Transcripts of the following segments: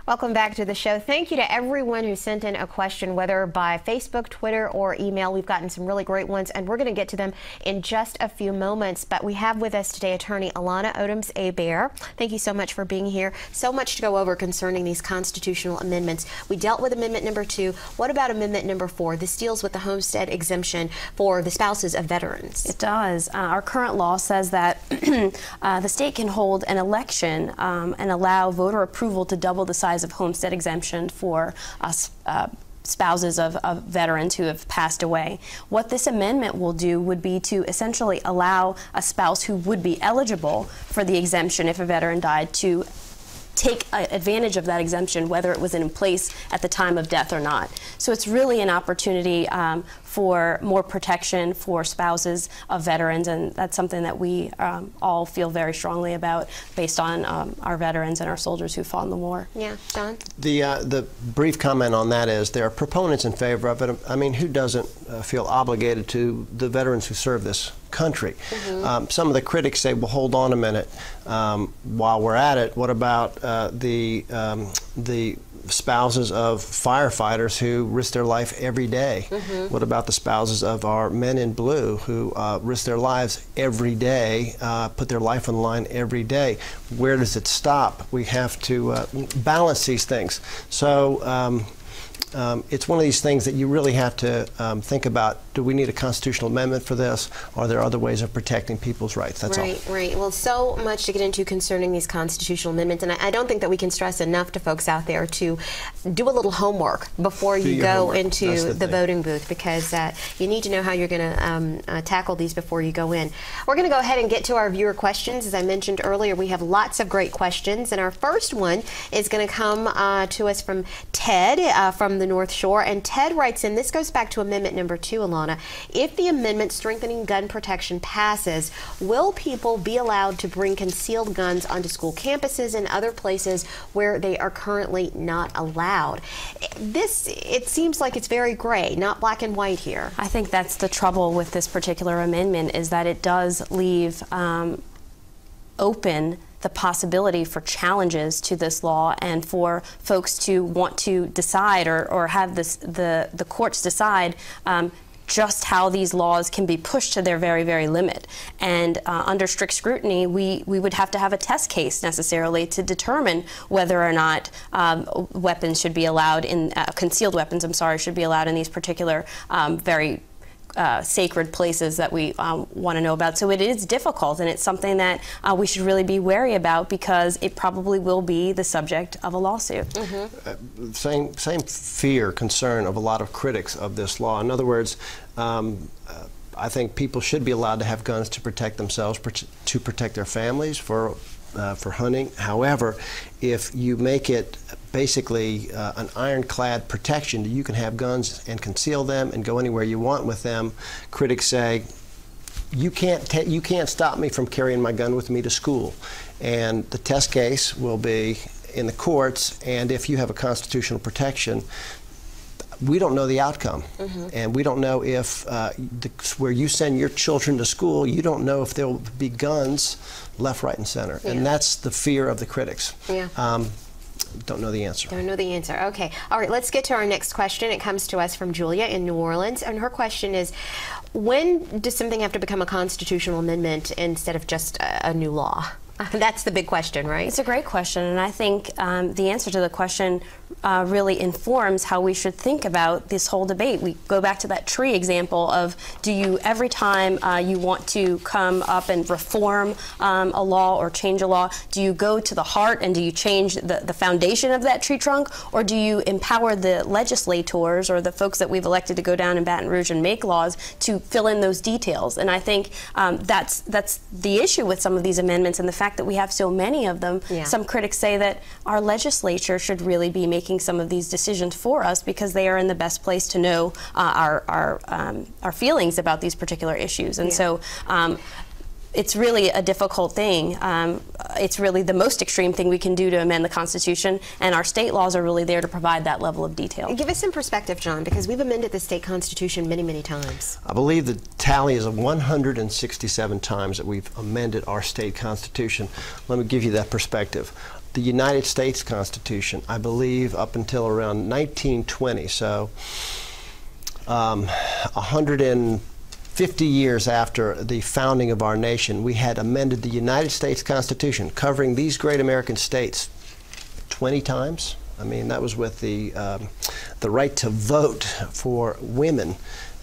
Welcome back to the show. Thank you to everyone who sent in a question, whether by Facebook, Twitter, or email. We've gotten some really great ones, and we're going to get to them in just a few moments. But we have with us today attorney Alanah Odoms Hebert. Thank you so much for being here. So much to go over concerning these constitutional amendments. We dealt with Amendment number 2. What about Amendment number 4? This deals with the homestead exemption for the spouses of veterans. It does. Our current law says that the state can hold an election and allow voter approval to double the size of homestead exemption for spouses of veterans who have passed away. What this amendment will do would be to essentially allow a spouse who would be eligible for the exemption if a veteran died to take advantage of that exemption, whether it was in place at the time of death or not. So it's really an opportunity for more protection for spouses of veterans, and that's something that we all feel very strongly about based on our veterans and our soldiers who fought in the war. Yeah, John? The brief comment on that is there are proponents in favor of it. I mean, who doesn't feel obligated to the veterans who serve this country? Mm-hmm. Some of the critics say, well, hold on a minute. While we're at it, what about the spouses of firefighters who risk their life every day? Mm-hmm. What about the spouses of our men in blue who risk their lives every day, put their life on the line every day? Where does it stop? We have to balance these things. So it's one of these things that you really have to think about. Do we need a constitutional amendment for this? Or are there other ways of protecting people's rights? That's all. Right. Well, so much to get into concerning these constitutional amendments, and I don't think that we can stress enough to folks out there to do a little homework before you go into the voting booth, because you need to know how you're going to tackle these before you go in. We're going to go ahead and get to our viewer questions. As I mentioned earlier, we have lots of great questions, and our first one is going to come to us from Ted from the North Shore, and Ted writes in, this goes back to Amendment number 2, Alanah. If the amendment strengthening gun protection passes, will people be allowed to bring concealed guns onto school campuses and other places where they are currently not allowed? It seems like it's very gray, not black and white here. I think that's the trouble with this particular amendment, is that it does leave open the possibility for challenges to this law and for folks to want to decide or have the courts decide just how these laws can be pushed to their very, very limit. And under strict scrutiny, we would have to have a test case necessarily to determine whether or not weapons should be allowed in, concealed weapons, I'm sorry, should be allowed in these particular very sacred places that we want to know about. So it is difficult, and it's something that we should really be wary about, because it probably will be the subject of a lawsuit. Mm-hmm. Same fear, concern of a lot of critics of this law. In other words, I think people should be allowed to have guns to protect themselves, to protect their families, for hunting. However, if you make it basically an ironclad protection, you can have guns and conceal them and go anywhere you want with them, critics say, you can't stop me from carrying my gun with me to school. And the test case will be in the courts, and if you have a constitutional protection, we don't know the outcome. Mm-hmm. And we don't know if where you send your children to school, you don't know if there will be guns left, right, and center. Yeah. And that's the fear of the critics. Yeah. Don't know the answer. Don't know the answer. Okay. All right, let's get to our next question. It comes to us from Julia in New Orleans, and her question is, when does something have to become a constitutional amendment instead of just a new law? That's the big question, right? It's a great question, and I think the answer to the question really informs how we should think about this whole debate. We go back to that tree example of, do you, every time you want to come up and reform a law or change a law, do you go to the heart and do you change the foundation of that tree trunk, or do you empower the legislators or the folks that we've elected to go down in Baton Rouge and make laws to fill in those details? And I think that's the issue with some of these amendments, and the fact that we have so many of them. Yeah. Some critics say that our legislature should really be making some of these decisions for us, because they are in the best place to know our feelings about these particular issues. And so it's really a difficult thing. It's really the most extreme thing we can do to amend the Constitution, and our state laws are really there to provide that level of detail. Give us some perspective, John, because we've amended the state Constitution many, many times. I believe the tally is of 167 times that we've amended our state Constitution. Let me give you that perspective. the United States Constitution, I believe, up until around 1920. So 150 years after the founding of our nation, we had amended the United States Constitution, covering these great American states 20 times. I mean, that was with the right to vote for women.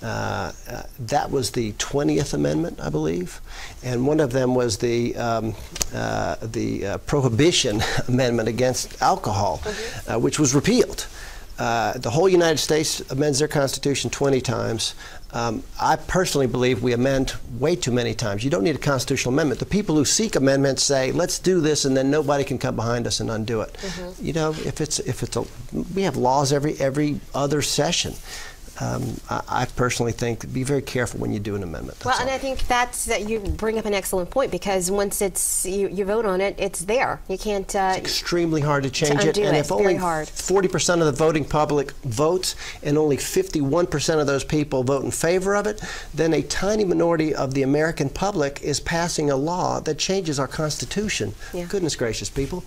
That was the 20th Amendment, I believe, and one of them was the Prohibition Amendment against alcohol, which was repealed. The whole United States amends their Constitution 20 times. I personally believe we amend way too many times. You don't need a constitutional amendment. The people who seek amendments say, let's do this, and then nobody can come behind us and undo it. You know, we have laws every other session. I personally think be very careful when you do an amendment. Well, and I think you bring up an excellent point, because once you vote on it, it's there. You can't. It's extremely hard to change it, and if only 40% of the voting public votes, and only 51% of those people vote in favor of it, then a tiny minority of the American public is passing a law that changes our Constitution. Yeah. Goodness gracious, people,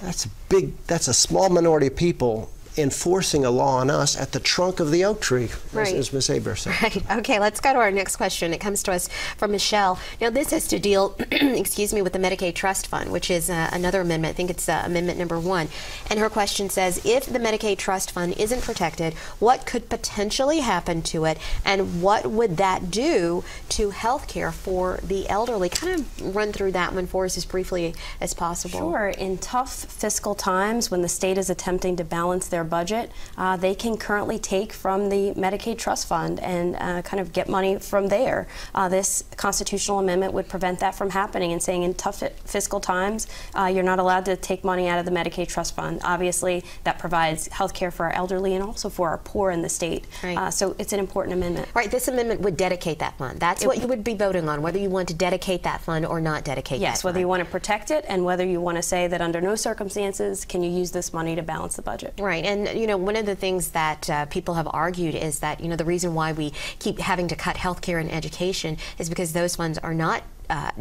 that's a small minority of people enforcing a law on us at the trunk of the oak tree, as Ms. Hebert said. Right. Okay, let's go to our next question. It comes to us from Michelle. Now, this has to deal, excuse me, with the Medicaid Trust Fund, which is another amendment. I think it's Amendment number 1. And her question says, if the Medicaid Trust Fund isn't protected, what could potentially happen to it, and what would that do to health care for the elderly? Kind of run through that one for us as briefly as possible. Sure. In tough fiscal times, when the state is attempting to balance their budget, they can currently take from the Medicaid Trust Fund and kind of get money from there. This constitutional amendment would prevent that from happening, and saying in tough fiscal times, you're not allowed to take money out of the Medicaid Trust Fund. Obviously, that provides health care for our elderly and also for our poor in the state. Right. So it's an important amendment. Right. This amendment would dedicate that fund. That's what you would be voting on, whether you want to dedicate that fund or not dedicate that fund. Yes, whether you want to protect it and whether you want to say that under no circumstances can you use this money to balance the budget. Right. And, you know, one of the things that people have argued is that, you know, the reason why we keep having to cut health care and education is because those funds are not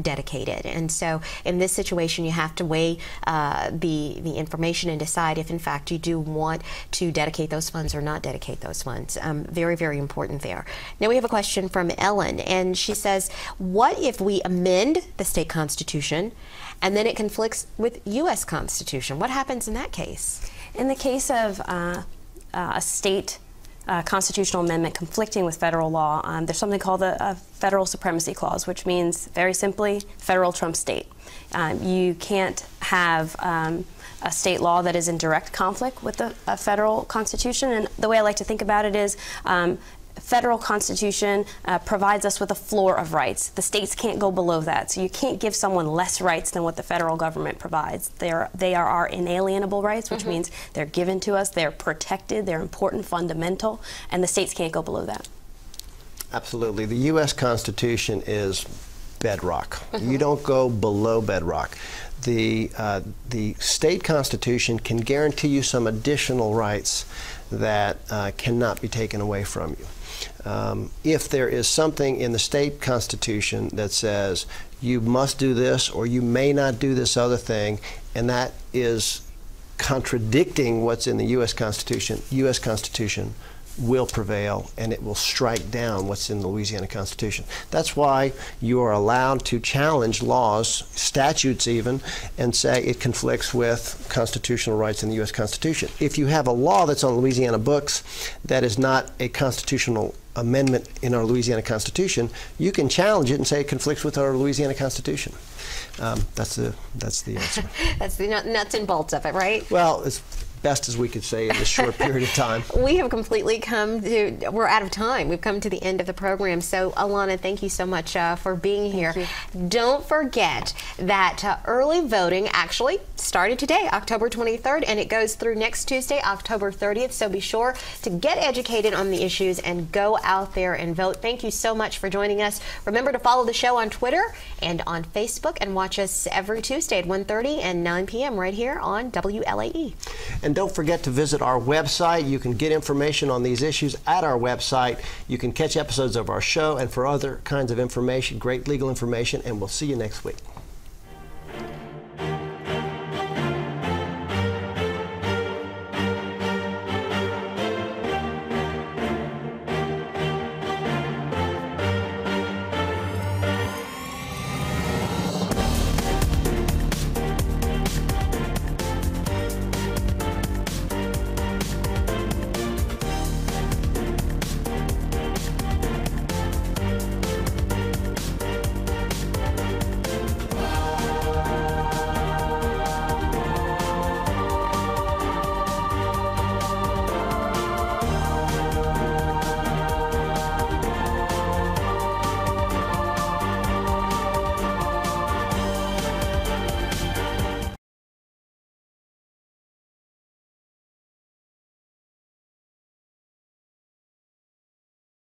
dedicated. And so in this situation, you have to weigh the information and decide if, in fact, you do want to dedicate those funds or not dedicate those funds. Very, very important there. Now we have a question from Ellen, and she says, what if we amend the state constitution and then it conflicts with U.S. Constitution? What happens in that case? In the case of a state constitutional amendment conflicting with federal law, there's something called a Federal Supremacy Clause, which means, very simply, federal trumps state. You can't have a state law that is in direct conflict with the federal constitution. And the way I like to think about it is, federal constitution provides us with a floor of rights. The states can't go below that. So you can't give someone less rights than what the federal government provides. They are our inalienable rights, which means they're given to us, they're protected, they're important, fundamental, and the states can't go below that. Absolutely. The U.S. Constitution is bedrock. You don't go below bedrock. The state constitution can guarantee you some additional rights that cannot be taken away from you. If there is something in the state constitution that says you must do this or you may not do this other thing, and that is contradicting what's in the U.S. Constitution will prevail, and it will strike down what's in the Louisiana Constitution. That's why you are allowed to challenge laws, statutes even, and say it conflicts with constitutional rights in the U.S. Constitution. If you have a law that's on Louisiana books that is not a constitutional amendment in our Louisiana Constitution, you can challenge it and say it conflicts with our Louisiana Constitution. That's the answer. That's the nuts and bolts of it, right? Well, it's best as we could say in this short period of time. We have completely we're out of time. We've come to the end of the program. So, Alanah, thank you so much for being here. Don't forget that early voting actually started today, October 23rd, and it goes through next Tuesday, October 30th. So be sure to get educated on the issues and go out there and vote. Thank you so much for joining us. Remember to follow the show on Twitter and on Facebook, and watch us every Tuesday at 1:30 and 9 p.m. right here on WLAE. And don't forget to visit our website. You can get information on these issues at our website. You can catch episodes of our show and for other kinds of information, great legal information, and we'll see you next week.